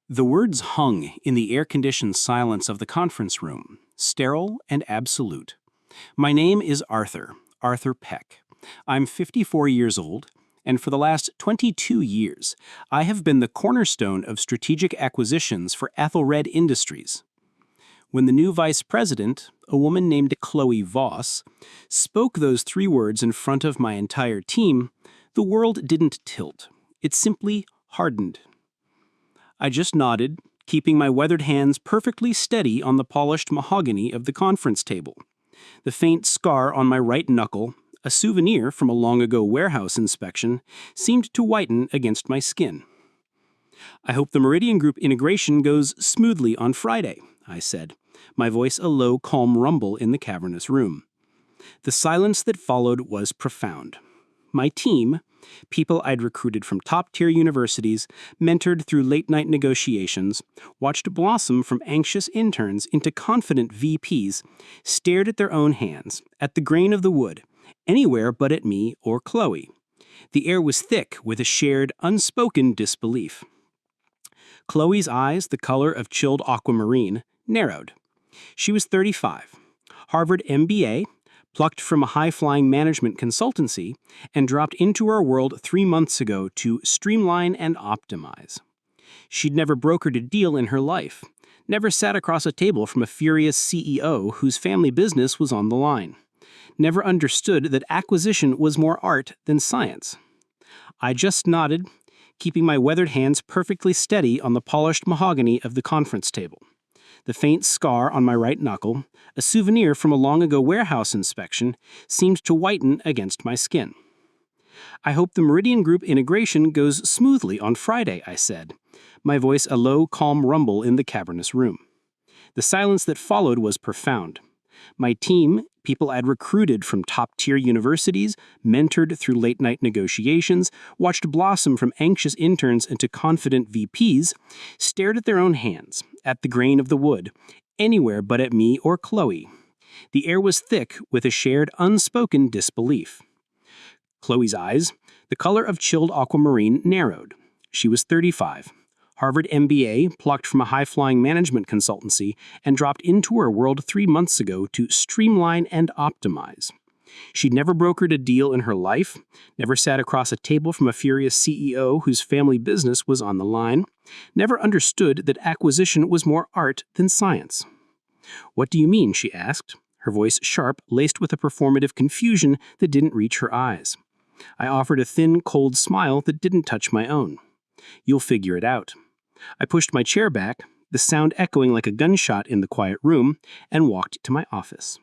The words hung in the air-conditioned silence of the conference room, sterile and absolute. My name is Arthur Peck. I'm 54 years old, and for the last 22 years, I have been the cornerstone of strategic acquisitions for Ethelred Industries. When the new vice president, a woman named Chloe Voss, spoke those three words in front of my entire team, the world didn't tilt. It simply hardened. I just nodded, keeping my weathered hands perfectly steady on the polished mahogany of the conference table. The faint scar on my right knuckle, a souvenir from a long-ago warehouse inspection, seemed to whiten against my skin. "I hope the Meridian Group integration goes smoothly on Friday," I said, my voice a low, calm rumble in the cavernous room. The silence that followed was profound. My team, people I'd recruited from top-tier universities, mentored through late-night negotiations, watched blossom from anxious interns into confident VPs, stared at their own hands, at the grain of the wood, anywhere but at me or Chloe. The air was thick with a shared, unspoken disbelief. Chloe's eyes, the color of chilled aquamarine, narrowed. She was 35, Harvard MBA, plucked from a high-flying management consultancy, and dropped into our world 3 months ago to streamline and optimize. She'd never brokered a deal in her life, never sat across a table from a furious CEO whose family business was on the line, never understood that acquisition was more art than science. I just nodded, keeping my weathered hands perfectly steady on the polished mahogany of the conference table. The faint scar on my right knuckle, a souvenir from a long-ago warehouse inspection, seemed to whiten against my skin. "I hope the Meridian Group integration goes smoothly on Friday," I said, my voice a low, calm rumble in the cavernous room. The silence that followed was profound. My team, people I'd recruited from top-tier universities, mentored through late-night negotiations, watched blossom from anxious interns into confident VPs, stared at their own hands, at the grain of the wood, anywhere but at me or Chloe. The air was thick with a shared, unspoken disbelief. Chloe's eyes, the color of chilled aquamarine, narrowed. She was 35. Harvard MBA, plucked from a high-flying management consultancy, and dropped into our world 3 months ago to streamline and optimize. She'd never brokered a deal in her life, never sat across a table from a furious CEO whose family business was on the line, never understood that acquisition was more art than science. "What do you mean?" she asked, her voice sharp, laced with a performative confusion that didn't reach her eyes. I offered a thin, cold smile that didn't touch my own. "You'll figure it out." I pushed my chair back, the sound echoing like a gunshot in the quiet room, and walked to my office.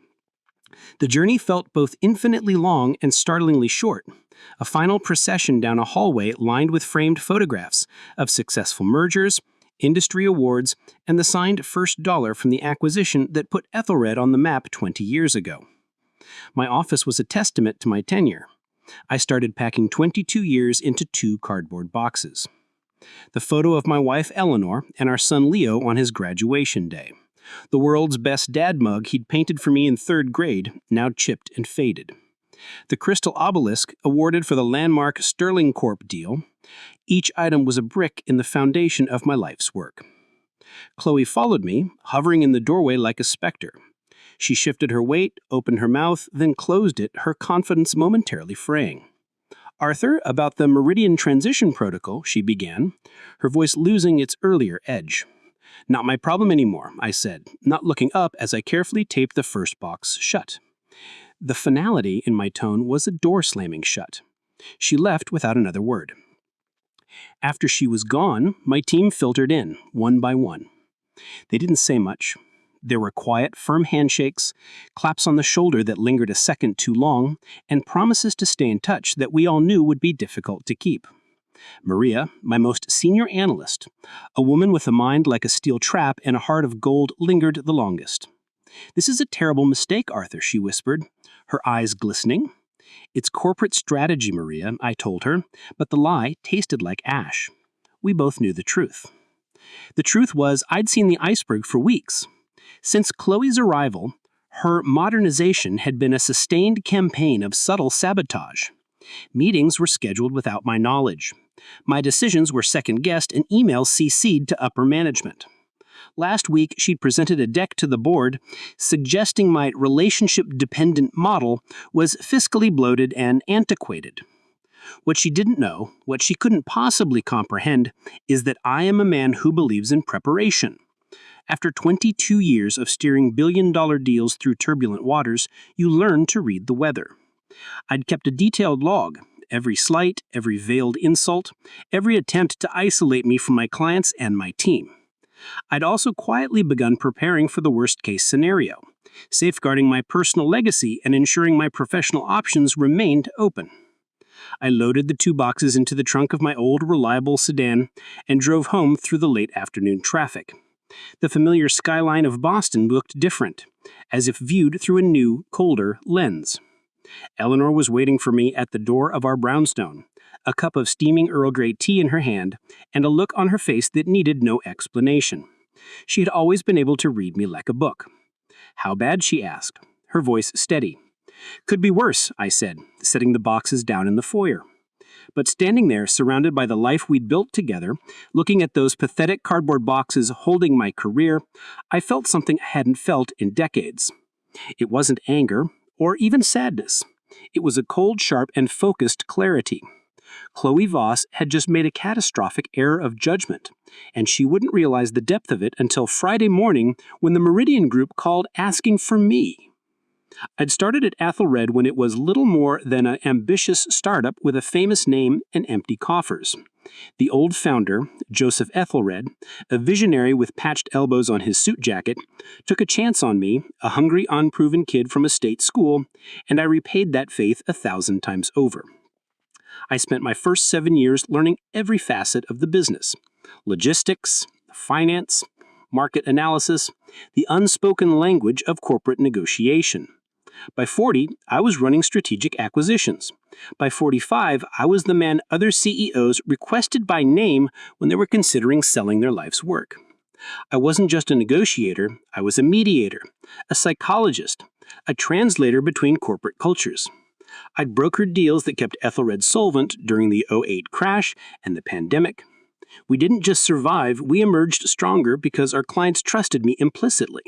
The journey felt both infinitely long and startlingly short, a final procession down a hallway lined with framed photographs of successful mergers, industry awards, and the signed first dollar from the acquisition that put Ethelred on the map 20 years ago. My office was a testament to my tenure. I started packing 22 years into 2 cardboard boxes. The photo of my wife Eleanor and our son Leo on his graduation day. The world's best dad mug he'd painted for me in 3rd grade, now chipped and faded. The crystal obelisk awarded for the landmark Sterling Corp deal. Each item was a brick in the foundation of my life's work. Chloe followed me, hovering in the doorway like a specter. She shifted her weight, opened her mouth, then closed it, her confidence momentarily fraying. "Arthur, about the Meridian Transition Protocol," she began, her voice losing its earlier edge. "Not my problem anymore," I said, not looking up as I carefully taped the first box shut. The finality in my tone was a door slamming shut. She left without another word. After she was gone, my team filtered in, one by one. They didn't say much. There were quiet, firm handshakes, claps on the shoulder that lingered a second too long, and promises to stay in touch that we all knew would be difficult to keep. Maria, my most senior analyst, a woman with a mind like a steel trap and a heart of gold, lingered the longest. "This is a terrible mistake, Arthur," she whispered, her eyes glistening. "It's corporate strategy, Maria," I told her, but the lie tasted like ash. We both knew the truth. The truth was I'd seen the iceberg for weeks. Since Chloe's arrival, her modernization had been a sustained campaign of subtle sabotage. Meetings were scheduled without my knowledge. My decisions were second-guessed and emails CC'd to upper management. Last week, she presented a deck to the board suggesting my relationship-dependent model was fiscally bloated and antiquated. What she didn't know, what she couldn't possibly comprehend, is that I am a man who believes in preparation. After 22 years of steering billion-dollar deals through turbulent waters, you learn to read the weather. I'd kept a detailed log, every slight, every veiled insult, every attempt to isolate me from my clients and my team. I'd also quietly begun preparing for the worst-case scenario, safeguarding my personal legacy and ensuring my professional options remained open. I loaded the 2 boxes into the trunk of my old, reliable sedan and drove home through the late afternoon traffic. The familiar skyline of Boston looked different, as if viewed through a new, colder lens. Eleanor was waiting for me at the door of our brownstone, a cup of steaming Earl Grey tea in her hand, and a look on her face that needed no explanation. She had always been able to read me like a book. "How bad?" she asked, her voice steady. "Could be worse," I said, setting the boxes down in the foyer. But standing there, surrounded by the life we'd built together, looking at those pathetic cardboard boxes holding my career, I felt something I hadn't felt in decades. It wasn't anger, or even sadness. It was a cold, sharp, and focused clarity. Chloe Voss had just made a catastrophic error of judgment, and she wouldn't realize the depth of it until Friday morning when the Meridian Group called asking for me. I'd started at Athelred when it was little more than an ambitious startup with a famous name and empty coffers. The old founder, Joseph Ethelred, a visionary with patched elbows on his suit jacket, took a chance on me, a hungry, unproven kid from a state school, and I repaid that faith 1,000 times over. I spent my first 7 years learning every facet of the business: logistics, finance, market analysis, the unspoken language of corporate negotiation. By 40, I was running strategic acquisitions. By 45, I was the man other CEOs requested by name when they were considering selling their life's work. I wasn't just a negotiator, I was a mediator, a psychologist, a translator between corporate cultures. I'd brokered deals that kept Ethelred solvent during the '08 crash and the pandemic. We didn't just survive, we emerged stronger because our clients trusted me implicitly.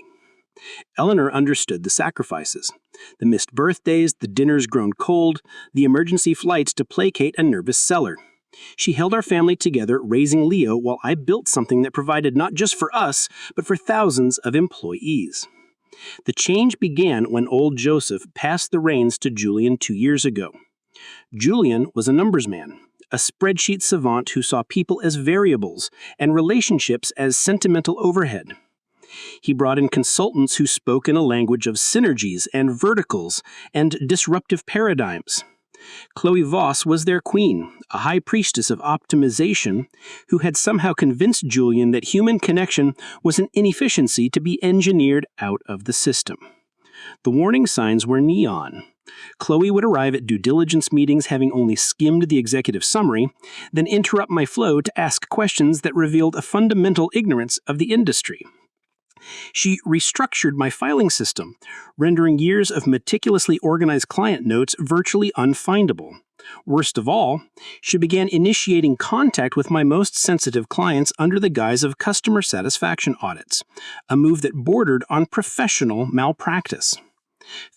Eleanor understood the sacrifices: the missed birthdays, the dinners grown cold, the emergency flights to placate a nervous seller. She held our family together, raising Leo, while I built something that provided not just for us, but for thousands of employees. The change began when old Joseph passed the reins to Julian 2 years ago. Julian was a numbers man, a spreadsheet savant who saw people as variables and relationships as sentimental overhead. He brought in consultants who spoke in a language of synergies and verticals and disruptive paradigms. Chloe Voss was their queen, a high priestess of optimization who had somehow convinced Julian that human connection was an inefficiency to be engineered out of the system. The warning signs were neon. Chloe would arrive at due diligence meetings having only skimmed the executive summary, then interrupt my flow to ask questions that revealed a fundamental ignorance of the industry. She restructured my filing system, rendering years of meticulously organized client notes virtually unfindable. Worst of all, she began initiating contact with my most sensitive clients under the guise of customer satisfaction audits, a move that bordered on professional malpractice.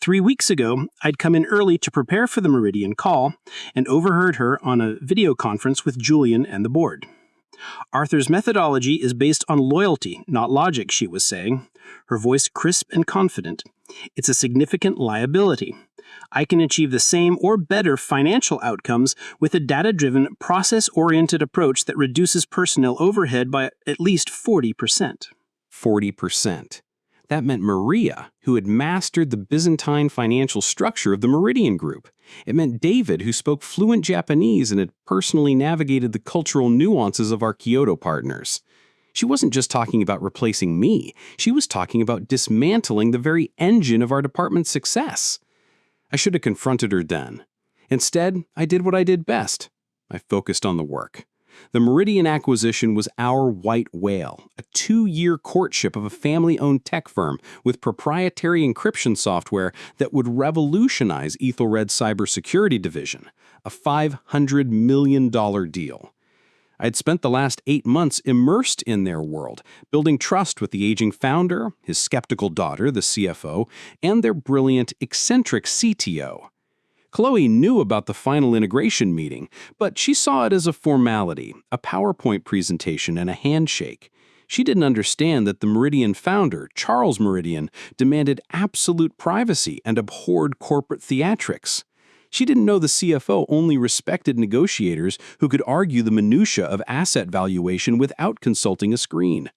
3 weeks ago, I'd come in early to prepare for the Meridian call and overheard her on a video conference with Julian and the board. "Arthur's methodology is based on loyalty, not logic," she was saying, her voice crisp and confident. "It's a significant liability. I can achieve the same or better financial outcomes with a data-driven, process-oriented approach that reduces personnel overhead by at least 40%. 40%. That meant Maria, who had mastered the Byzantine financial structure of the Meridian Group. It meant David, who spoke fluent Japanese and had personally navigated the cultural nuances of our Kyoto partners. She wasn't just talking about replacing me, she was talking about dismantling the very engine of our department's success. I should have confronted her then. Instead, I did what I did best. I focused on the work. The Meridian acquisition was our white whale, a 2-year courtship of a family-owned tech firm with proprietary encryption software that would revolutionize Ethelred's cybersecurity division, a $500 million deal. I'd spent the last 8 months immersed in their world, building trust with the aging founder, his skeptical daughter, the CFO, and their brilliant, eccentric CTO. Chloe knew about the final integration meeting, but she saw it as a formality, a PowerPoint presentation, and a handshake. She didn't understand that the Meridian founder, Charles Meridian, demanded absolute privacy and abhorred corporate theatrics. She didn't know the CFO only respected negotiators who could argue the minutiae of asset valuation without consulting a screen.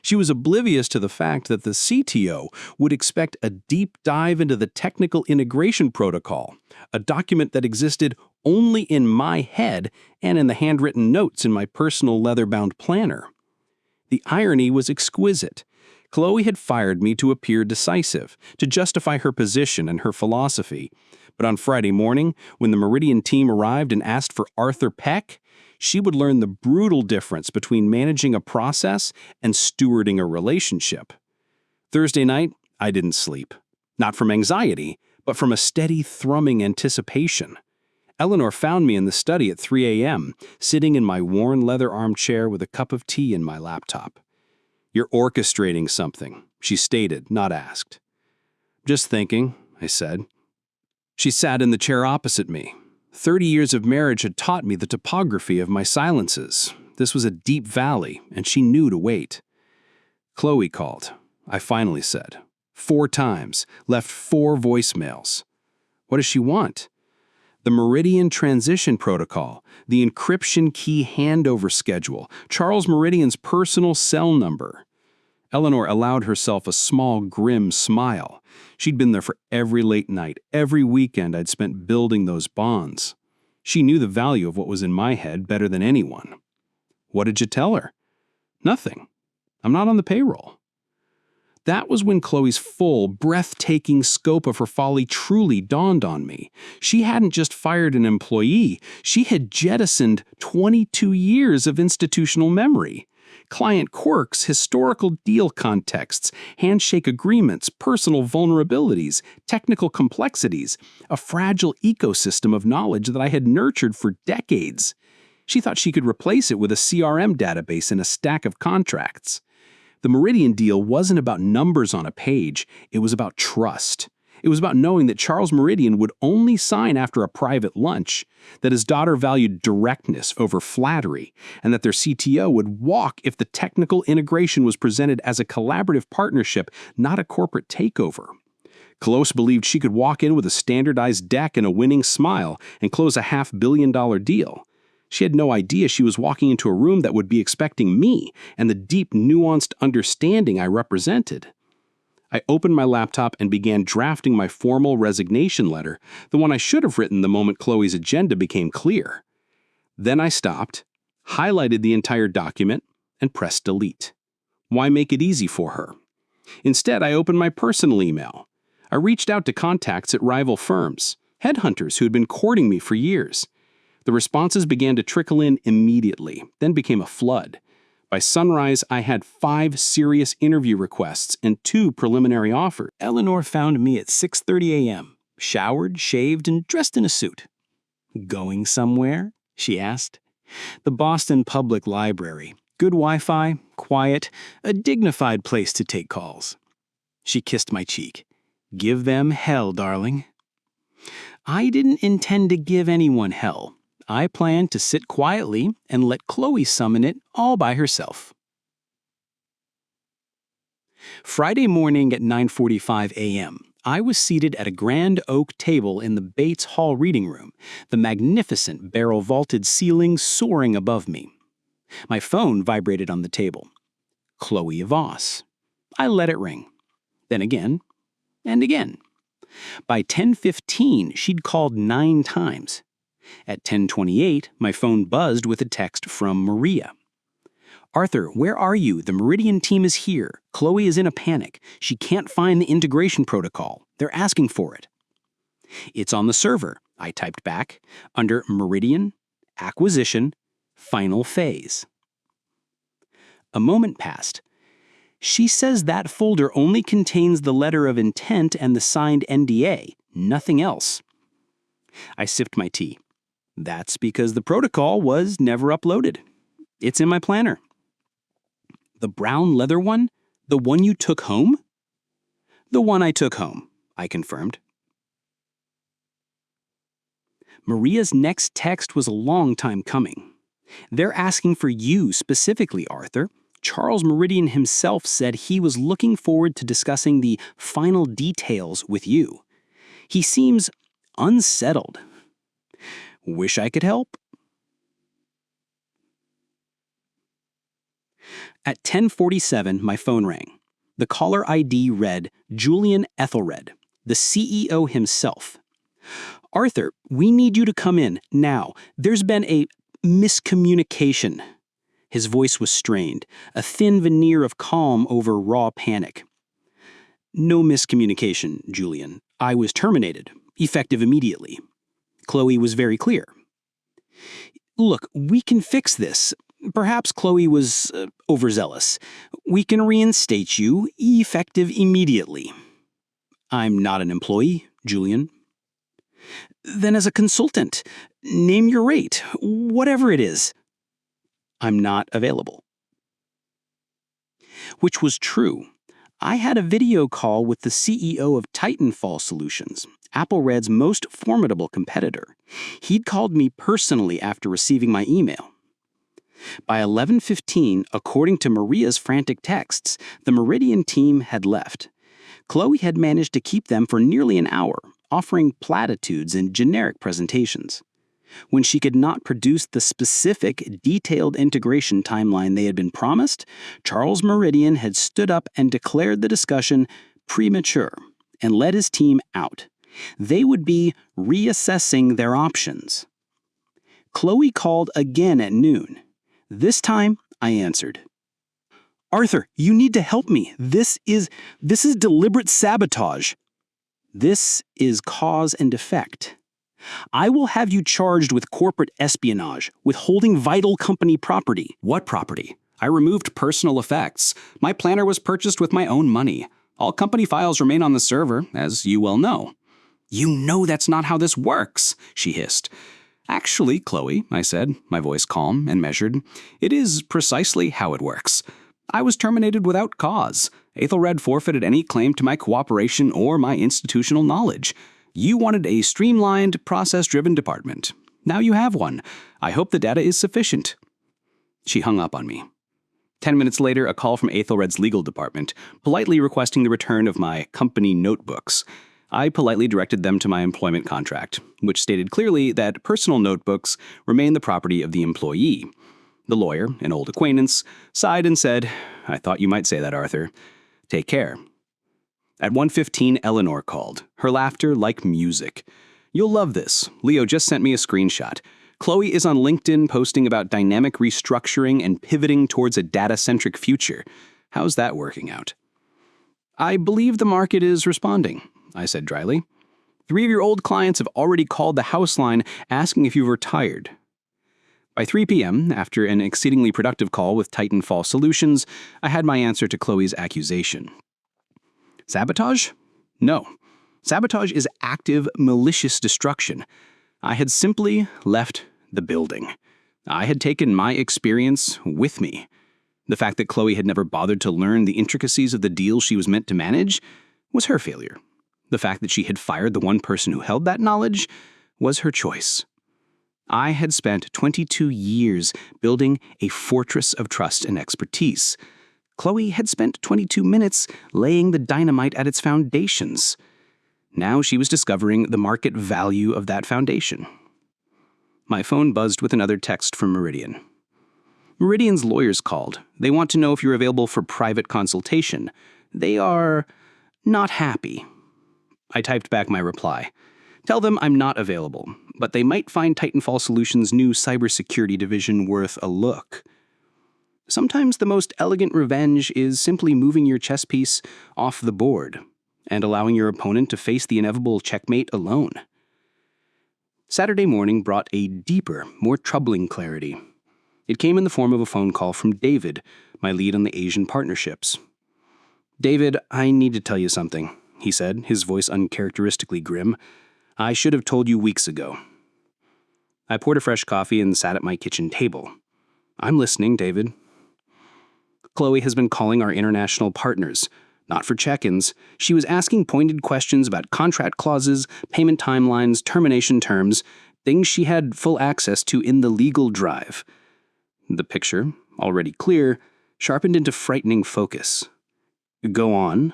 She was oblivious to the fact that the CTO would expect a deep dive into the technical integration protocol, a document that existed only in my head and in the handwritten notes in my personal leather-bound planner. The irony was exquisite. Chloe had fired me to appear decisive, to justify her position and her philosophy. But on Friday morning, when the Meridian team arrived and asked for Arthur Peck, she would learn the brutal difference between managing a process and stewarding a relationship. Thursday night, I didn't sleep. Not from anxiety, but from a steady, thrumming anticipation. Eleanor found me in the study at 3 a.m., sitting in my worn leather armchair with a cup of tea in my laptop. "You're orchestrating something," she stated, not asked. "Just thinking," I said. She sat in the chair opposite me. 30 years of marriage had taught me the topography of my silences. This was a deep valley, and she knew to wait. "Chloe called," I finally said. 4 times, left 4 voicemails. "What does she want?" "The Meridian Transition Protocol, the encryption key handover schedule, Charles Meridian's personal cell number." Eleanor allowed herself a small, grim smile. She'd been there for every late night, every weekend I'd spent building those bonds. She knew the value of what was in my head better than anyone. "What did you tell her?" "Nothing. I'm not on the payroll." That was when Chloe's full, breathtaking scope of her folly truly dawned on me. She hadn't just fired an employee, she had jettisoned 22 years of institutional memory. Client quirks, historical deal contexts, handshake agreements, personal vulnerabilities, technical complexities, a fragile ecosystem of knowledge that I had nurtured for decades. She thought she could replace it with a CRM database and a stack of contracts. The Meridian deal wasn't about numbers on a page, it was about trust. It was about knowing that Charles Meridian would only sign after a private lunch, that his daughter valued directness over flattery, and that their CTO would walk if the technical integration was presented as a collaborative partnership, not a corporate takeover. Close believed she could walk in with a standardized deck and a winning smile and close a $500 million deal. She had no idea she was walking into a room that would be expecting me and the deep, nuanced understanding I represented. I opened my laptop and began drafting my formal resignation letter, the one I should have written the moment Chloe's agenda became clear. Then I stopped, highlighted the entire document, and pressed delete. Why make it easy for her? Instead, I opened my personal email. I reached out to contacts at rival firms, headhunters who had been courting me for years. The responses began to trickle in immediately, then became a flood. By sunrise, I had 5 serious interview requests and 2 preliminary offers. Eleanor found me at 6:30 a.m., showered, shaved, and dressed in a suit. "Going somewhere?" she asked. "The Boston Public Library. Good Wi-Fi, quiet, a dignified place to take calls." She kissed my cheek. "Give them hell, darling." I didn't intend to give anyone hell. I planned to sit quietly and let Chloe summon it all by herself. Friday morning at 9:45 a.m., I was seated at a grand oak table in the Bates Hall reading room, the magnificent barrel-vaulted ceiling soaring above me. My phone vibrated on the table. Chloe Voss. I let it ring. Then again, and again. By 10:15, she'd called 9 times. At 10:28, my phone buzzed with a text from Maria. "Arthur, where are you? The Meridian team is here. Chloe is in a panic. She can't find the integration protocol. They're asking for it." "It's on the server," I typed back, under Meridian, Acquisition, Final Phase. A moment passed. "She says that folder only contains the letter of intent and the signed NDA, nothing else." I sipped my tea. "That's because the protocol was never uploaded. It's in my planner. The brown leather one? The one you took home? The one I took home, I confirmed. Maria's next text was a long time coming. They're asking for you specifically, Arthur. Charles Meridian himself said he was looking forward to discussing the final details with you. He seems unsettled. Wish I could help. At 10:47, my phone rang. The caller ID read Julian Ethelred, the CEO himself. Arthur, we need you to come in now. There's been a miscommunication. His voice was strained, a thin veneer of calm over raw panic. No miscommunication, Julian. I was terminated, effective immediately. Chloe was very clear. Look, we can fix this. Perhaps Chloe was overzealous. We can reinstate you, effective immediately. I'm not an employee, Julian. Then as a consultant, name your rate, whatever it is. I'm not available. Which was true. I had a video call with the CEO of Titanfall Solutions, AppleRed's most formidable competitor. He'd called me personally after receiving my email. By 11:15, according to Maria's frantic texts, the Meridian team had left. Chloe had managed to keep them for nearly an hour, offering platitudes and generic presentations. When she could not produce the specific, detailed integration timeline they had been promised, Charles Meridian had stood up and declared the discussion premature and led his team out. They would be reassessing their options. Chloe called again at noon. This time, I answered. Arthur, you need to help me. This is deliberate sabotage. This is cause and effect. I will have you charged with corporate espionage, withholding vital company property. What property? I removed personal effects. My planner was purchased with my own money. All company files remain on the server, as you well know. You know that's not how this works, she hissed. Actually, Chloe, I said, my voice calm and measured, it is precisely how it works. I was terminated without cause. Ethelred forfeited any claim to my cooperation or my institutional knowledge. You wanted a streamlined, process-driven department. Now you have one. I hope the data is sufficient. She hung up on me. 10 minutes later, a call from Ethelred's legal department, politely requesting the return of my company notebooks. I politely directed them to my employment contract, which stated clearly that personal notebooks remain the property of the employee. The lawyer, an old acquaintance, sighed and said, I thought you might say that, Arthur. Take care. At 1:15, Eleanor called, her laughter like music. You'll love this. Leo just sent me a screenshot. Chloe is on LinkedIn posting about dynamic restructuring and pivoting towards a data-centric future. How's that working out? I believe the market is responding, I said dryly. 3 of your old clients have already called the house line asking if you've retired. By 3 p.m., after an exceedingly productive call with Titanfall Solutions, I had my answer to Chloe's accusation. Sabotage? No. Sabotage is active, malicious destruction. I had simply left the building. I had taken my experience with me. The fact that Chloe had never bothered to learn the intricacies of the deal she was meant to manage was her failure. The fact that she had fired the one person who held that knowledge was her choice. I had spent 22 years building a fortress of trust and expertise. Chloe had spent 22 minutes laying the dynamite at its foundations. Now she was discovering the market value of that foundation. My phone buzzed with another text from Meridian. Meridian's lawyers called. They want to know if you're available for private consultation. They are not happy. I typed back my reply. Tell them I'm not available, but they might find Titanfall Solutions' new cybersecurity division worth a look. Sometimes the most elegant revenge is simply moving your chess piece off the board and allowing your opponent to face the inevitable checkmate alone. Saturday morning brought a deeper, more troubling clarity. It came in the form of a phone call from David, my lead on the Asian partnerships. David, I need to tell you something, he said, his voice uncharacteristically grim. I should have told you weeks ago. I poured a fresh coffee and sat at my kitchen table. I'm listening, David. Chloe has been calling our international partners. Not for check-ins. She was asking pointed questions about contract clauses, payment timelines, termination terms, things she had full access to in the legal drive. The picture, already clear, sharpened into frightening focus. Go on.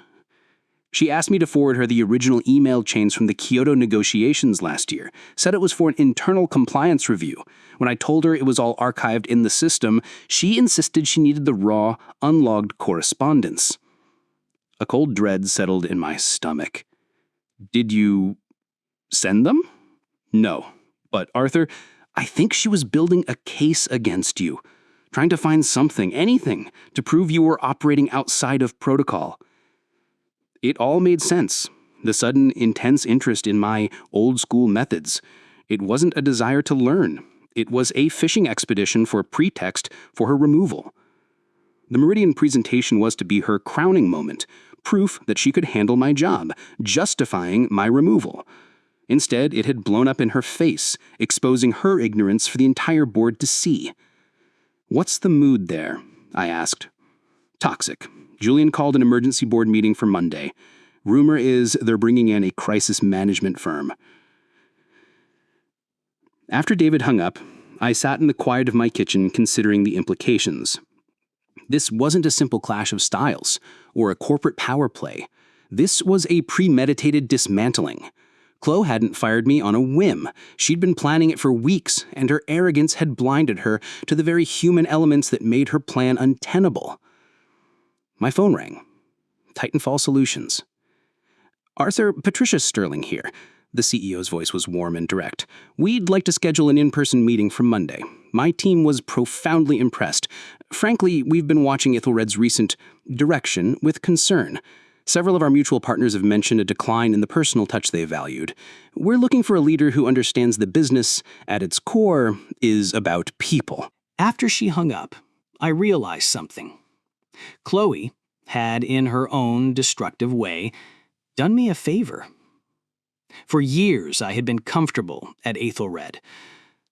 She asked me to forward her the original email chains from the Kyoto negotiations last year, said it was for an internal compliance review. When I told her it was all archived in the system, she insisted she needed the raw, unlogged correspondence. A cold dread settled in my stomach. Did you send them? No. But, Arthur, I think she was building a case against you, trying to find something, anything, to prove you were operating outside of protocol. It all made sense. The sudden, intense interest in my old-school methods. It wasn't a desire to learn. It was a fishing expedition for a pretext for her removal. The Meridian presentation was to be her crowning moment, proof that she could handle my job, justifying my removal. Instead, it had blown up in her face, exposing her ignorance for the entire board to see. "What's the mood there?" I asked. "Toxic. Julian called an emergency board meeting for Monday. Rumor is they're bringing in a crisis management firm." After David hung up, I sat in the quiet of my kitchen considering the implications. This wasn't a simple clash of styles or a corporate power play. This was a premeditated dismantling. Chloe hadn't fired me on a whim. She'd been planning it for weeks, and her arrogance had blinded her to the very human elements that made her plan untenable. My phone rang. Titanfall Solutions. "Arthur, Patricia Sterling here." The CEO's voice was warm and direct. "We'd like to schedule an in-person meeting for Monday. My team was profoundly impressed. Frankly, we've been watching Ethelred's recent direction with concern. Several of our mutual partners have mentioned a decline in the personal touch they valued. We're looking for a leader who understands the business, at its core, is about people." After she hung up, I realized something. Chloe had, in her own destructive way, done me a favor. For years, I had been comfortable at Ethelred.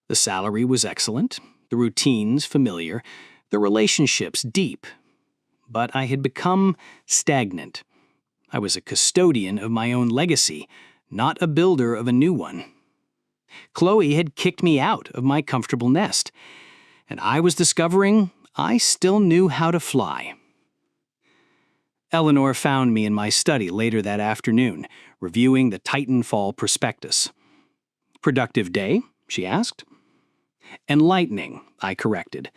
The salary was excellent, the routines familiar, the relationships deep. But I had become stagnant. I was a custodian of my own legacy, not a builder of a new one. Chloe had kicked me out of my comfortable nest, and I was discovering I still knew how to fly. Eleanor found me in my study later that afternoon, reviewing the Titanfall prospectus. "Productive day?" she asked. "Enlightening," I corrected.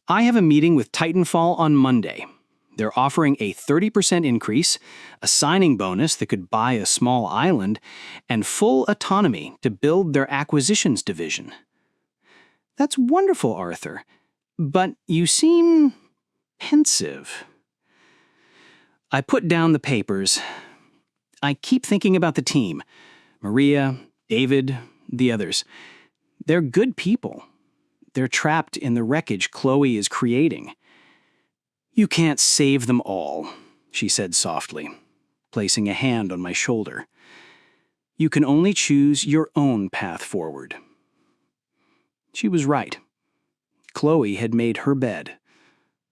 "I have a meeting with Titanfall on Monday. They're offering a 30% increase, a signing bonus that could buy a small island, and full autonomy to build their acquisitions division." "That's wonderful, Arthur. But you seem pensive." I put down the papers. I keep thinking about the team. Maria, David, the others. They're good people. They're trapped in the wreckage Chloe is creating. "You can't save them all," she said softly, placing a hand on my shoulder. "You can only choose your own path forward." She was right. Chloe had made her bed.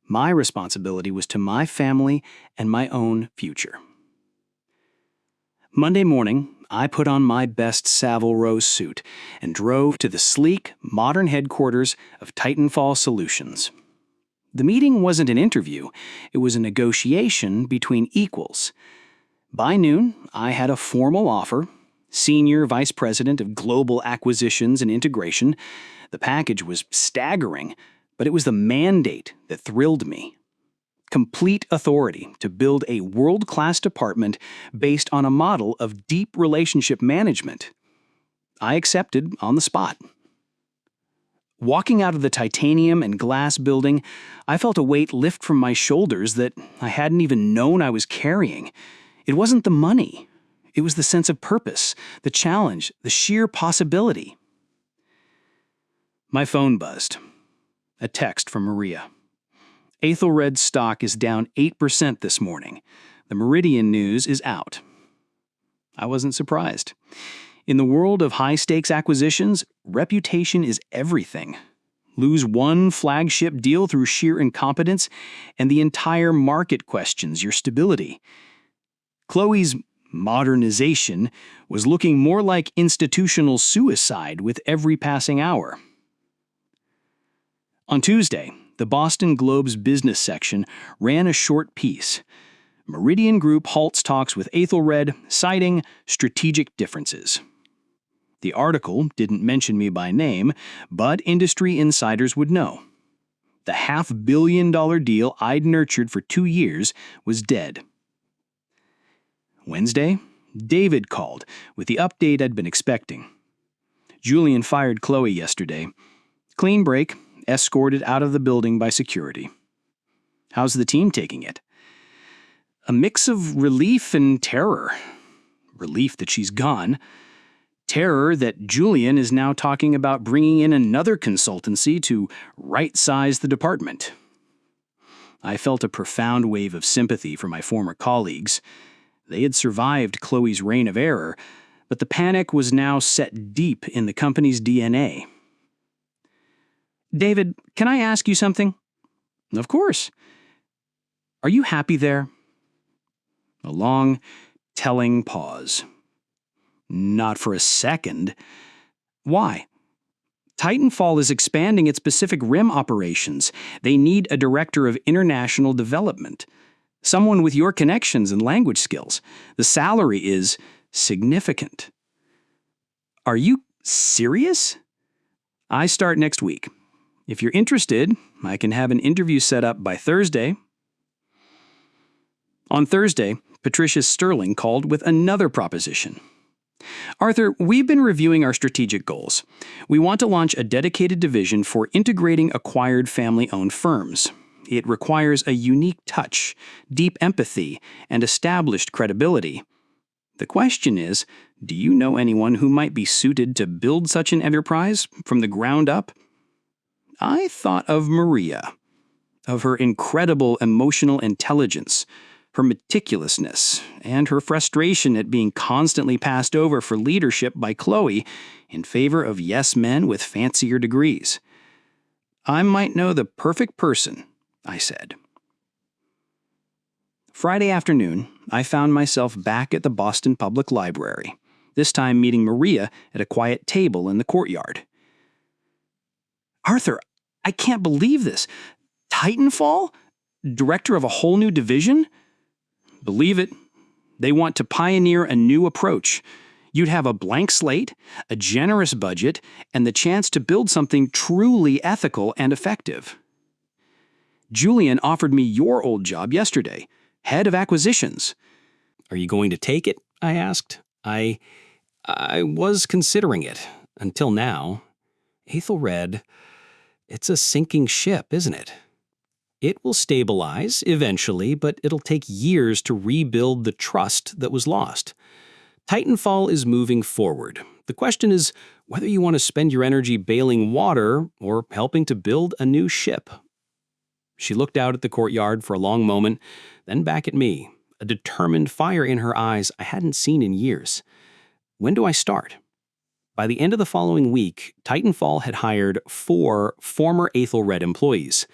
My responsibility was to my family and my own future. Monday morning, I put on my best Savile Row suit and drove to the sleek, modern headquarters of Titanfall Solutions. The meeting wasn't an interview, it was a negotiation between equals. By noon, I had a formal offer, Senior Vice President of Global Acquisitions and Integration. The package was staggering, but it was the mandate that thrilled me. Complete authority to build a world-class department based on a model of deep relationship management. I accepted on the spot. Walking out of the titanium and glass building, I felt a weight lift from my shoulders that I hadn't even known I was carrying. It wasn't the money. It was the sense of purpose, the challenge, the sheer possibility. My phone buzzed. A text from Maria. "Ethelred stock is down 8% this morning. The Meridian news is out." I wasn't surprised. In the world of high-stakes acquisitions, reputation is everything. lose one flagship deal through sheer incompetence, and the entire market questions your stability. Chloe's modernization was looking more like institutional suicide with every passing hour. On Tuesday, the Boston Globe's business section ran a short piece. Meridian Group halts talks with Aethelred, citing strategic differences. The article didn't mention me by name, but industry insiders would know. The $500 million deal I'd nurtured for 2 years was dead. Wednesday, David called with the update I'd been expecting. Julian fired Chloe yesterday. Clean break, escorted out of the building by security. How's the team taking it? A mix of relief and terror. Relief that she's gone. Terror that Julian is now talking about bringing in another consultancy to right-size the department. I felt a profound wave of sympathy for my former colleagues. They had survived Chloe's reign of error, but the panic was now set deep in the company's DNA. David, can I ask you something? Of course. Are you happy there? A long, telling pause. Not for a second. Why? Titanfall is expanding its Pacific Rim operations. They need a director of international development. Someone with your connections and language skills. The salary is significant. Are you serious? I start next week. If you're interested, I can have an interview set up by Thursday. On Thursday, Patricia Sterling called with another proposition. Arthur, we've been reviewing our strategic goals. We want to launch a dedicated division for integrating acquired family-owned firms. It requires a unique touch, deep empathy, and established credibility. The question is, do you know anyone who might be suited to build such an enterprise from the ground up? I thought of Maria, of her incredible emotional intelligence, her meticulousness, and her frustration at being constantly passed over for leadership by Chloe in favor of yes men with fancier degrees. I might know the perfect person, I said. Friday afternoon, I found myself back at the Boston Public Library, this time meeting Maria at a quiet table in the courtyard. Arthur, I can't believe this. Titanfall? Director of a whole new division? Believe it. They want to pioneer a new approach. You'd have a blank slate, a generous budget, and the chance to build something truly ethical and effective. Julian offered me your old job yesterday, head of acquisitions. Are you going to take it? I asked. I was considering it. Until now. Aethelred, it's a sinking ship, isn't it? It will stabilize eventually, but it'll take years to rebuild the trust that was lost. Titanfall is moving forward. The question is whether you want to spend your energy bailing water or helping to build a new ship. She looked out at the courtyard for a long moment, then back at me, a determined fire in her eyes I hadn't seen in years. When do I start? By the end of the following week, Titanfall had hired 4 former Aethelred employees.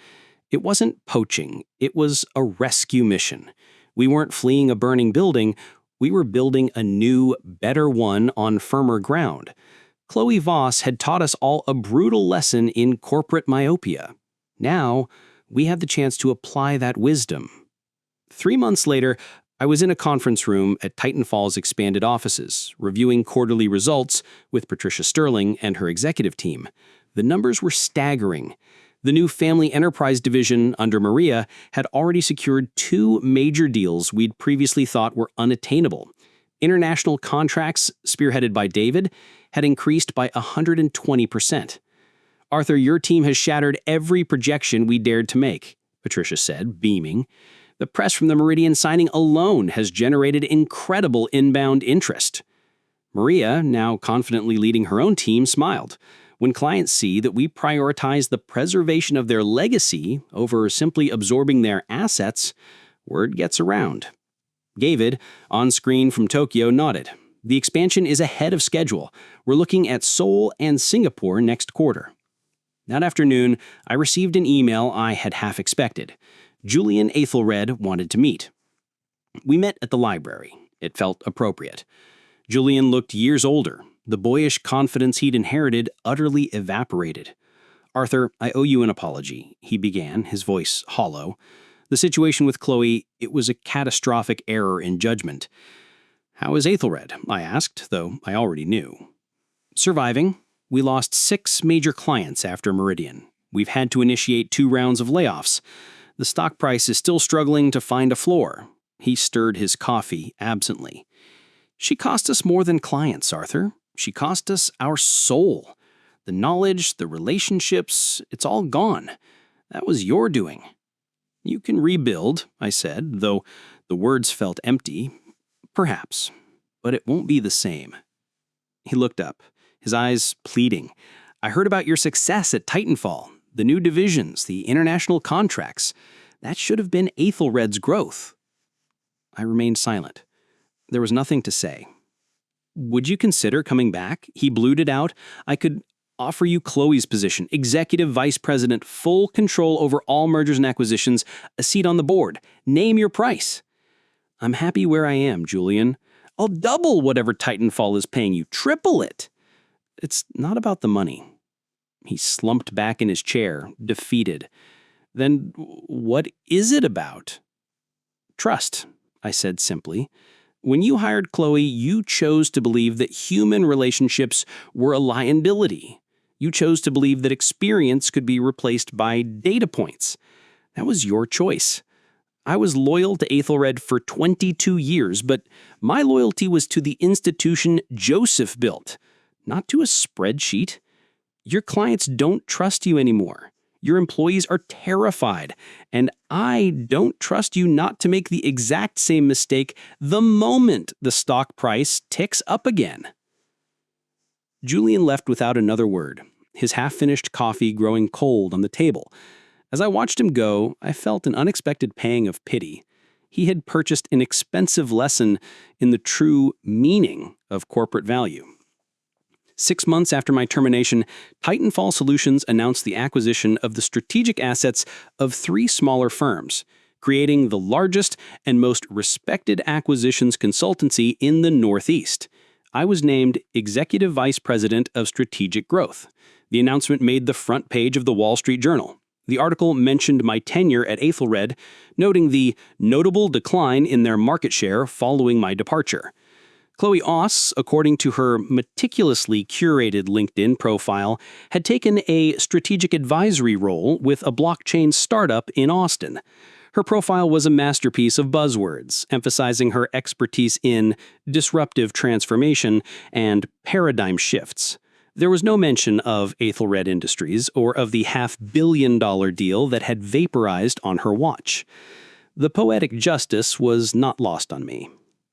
It wasn't poaching, it was a rescue mission. We weren't fleeing a burning building, we were building a new, better one on firmer ground. Chloe Voss had taught us all a brutal lesson in corporate myopia. Now, we had the chance to apply that wisdom. 3 months later, I was in a conference room at Titanfall's expanded offices, reviewing quarterly results with Patricia Sterling and her executive team. The numbers were staggering. The new Family Enterprise division under Maria had already secured 2 major deals we'd previously thought were unattainable. International contracts, spearheaded by David, had increased by 120%. Arthur, your team has shattered every projection we dared to make, Patricia said, beaming. The press from the Meridian signing alone has generated incredible inbound interest. Maria, now confidently leading her own team, smiled. When clients see that we prioritize the preservation of their legacy over simply absorbing their assets, word gets around. David, on screen from Tokyo, nodded. The expansion is ahead of schedule. We're looking at Seoul and Singapore next quarter. That afternoon, I received an email I had half expected. Julian Aethelred wanted to meet. We met at the library. It felt appropriate. Julian looked years older. The boyish confidence he'd inherited utterly evaporated. "Arthur, I owe you an apology," he began, his voice hollow. "The situation with Chloe, it was a catastrophic error in judgment." "How is Aethelred?" I asked, though I already knew. "Surviving. We lost 6 major clients after Meridian. We've had to initiate 2 rounds of layoffs. The stock price is still struggling to find a floor." He stirred his coffee absently. "She cost us more than clients, Arthur. She cost us our soul. The knowledge, the relationships, it's all gone. That was your doing." "You can rebuild," I said, though the words felt empty. "Perhaps, but it won't be the same." He looked up, his eyes pleading. "I heard about your success at Titanfall, the new divisions, the international contracts. That should have been Aethelred's growth." I remained silent. There was nothing to say. "Would you consider coming back?" He bleated out. "I could offer you Chloe's position, executive vice president, full control over all mergers and acquisitions, a seat on the board. Name your price." "I'm happy where I am, Julian." "I'll double whatever Titanfall is paying you, triple it." "It's not about the money." He slumped back in his chair, defeated. "Then what is it about?" "Trust," I said simply. "When you hired Chloe, you chose to believe that human relationships were a liability. You chose to believe that experience could be replaced by data points. That was your choice. I was loyal to Aethelred for 22 years, but my loyalty was to the institution Joseph built, not to a spreadsheet. Your clients don't trust you anymore. Your employees are terrified, and I don't trust you not to make the exact same mistake the moment the stock price ticks up again." Julian left without another word, his half-finished coffee growing cold on the table. As I watched him go, I felt an unexpected pang of pity. He had purchased an expensive lesson in the true meaning of corporate value. 6 months after my termination, Titanfall Solutions announced the acquisition of the strategic assets of 3 smaller firms, creating the largest and most respected acquisitions consultancy in the Northeast. I was named Executive Vice President of Strategic Growth. The announcement made the front page of the Wall Street Journal. The article mentioned my tenure at Aethelred, noting the notable decline in their market share following my departure. Chloe Oss, according to her meticulously curated LinkedIn profile, had taken a strategic advisory role with a blockchain startup in Austin. Her profile was a masterpiece of buzzwords, emphasizing her expertise in disruptive transformation and paradigm shifts. There was no mention of Aethelred Industries or of the $500 million deal that had vaporized on her watch. The poetic justice was not lost on me.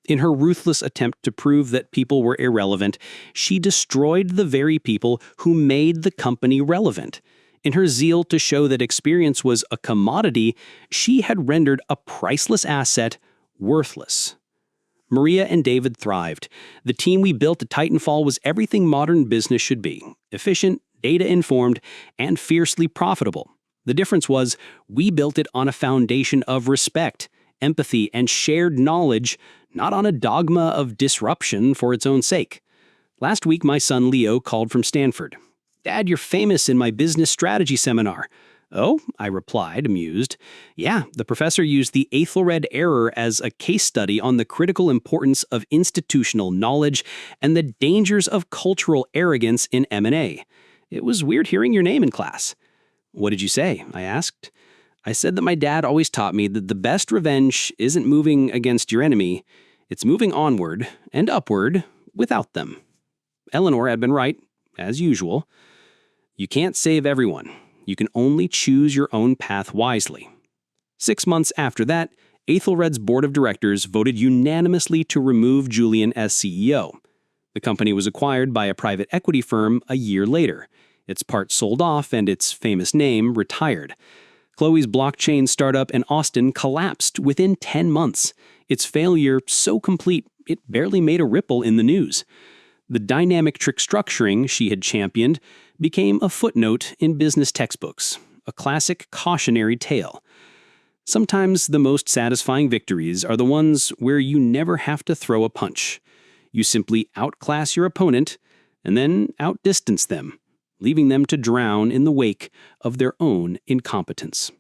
In her ruthless attempt to prove that people were irrelevant, she destroyed the very people who made the company relevant. In her zeal to show that experience was a commodity, she had rendered a priceless asset worthless. Maria and David thrived. The team we built at Titanfall was everything modern business should be: efficient, data-informed, and fiercely profitable. The difference was, we built it on a foundation of respect, empathy, and shared knowledge, not on a dogma of disruption for its own sake. Last week, my son Leo called from Stanford. "Dad, you're famous in my business strategy seminar." "Oh," I replied, amused. "Yeah, the professor used the Aethelred error as a case study on the critical importance of institutional knowledge and the dangers of cultural arrogance in M&A. It was weird hearing your name in class." "What did you say?" I asked. "I said that my dad always taught me that the best revenge isn't moving against your enemy, it's moving onward and upward without them." Eleanor had been right, as usual. You can't save everyone. You can only choose your own path wisely. 6 months after that, Aethelred's board of directors voted unanimously to remove Julian as CEO. The company was acquired by a private equity firm a year later. Its parts sold off and its famous name retired. Chloe's blockchain startup in Austin collapsed within 10 months. Its failure so complete, it barely made a ripple in the news. The dynamic trick structuring she had championed became a footnote in business textbooks, a classic cautionary tale. Sometimes the most satisfying victories are the ones where you never have to throw a punch. You simply outclass your opponent and then outdistance them, leaving them to drown in the wake of their own incompetence.